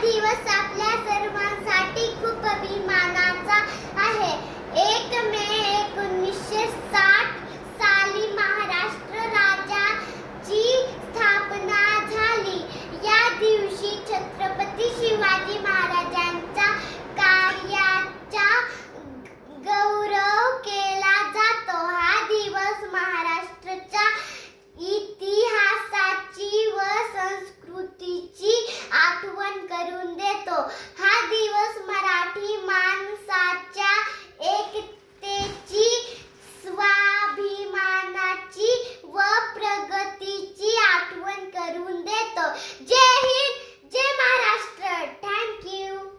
दिवस आपल्या सर्वांसाठी खूप अभिमानाचा आहे. 1 मे 1960 साली महाराष्ट्र राज्याची स्थापना झाली. या दिवशी छत्रपती शिवाजी महाराजांच्या कार्याचा गौरव केला जातो. हा दिवस महाराष्ट्राच्या इतिहासाची व संस्कृतीची आठवण करून देतो.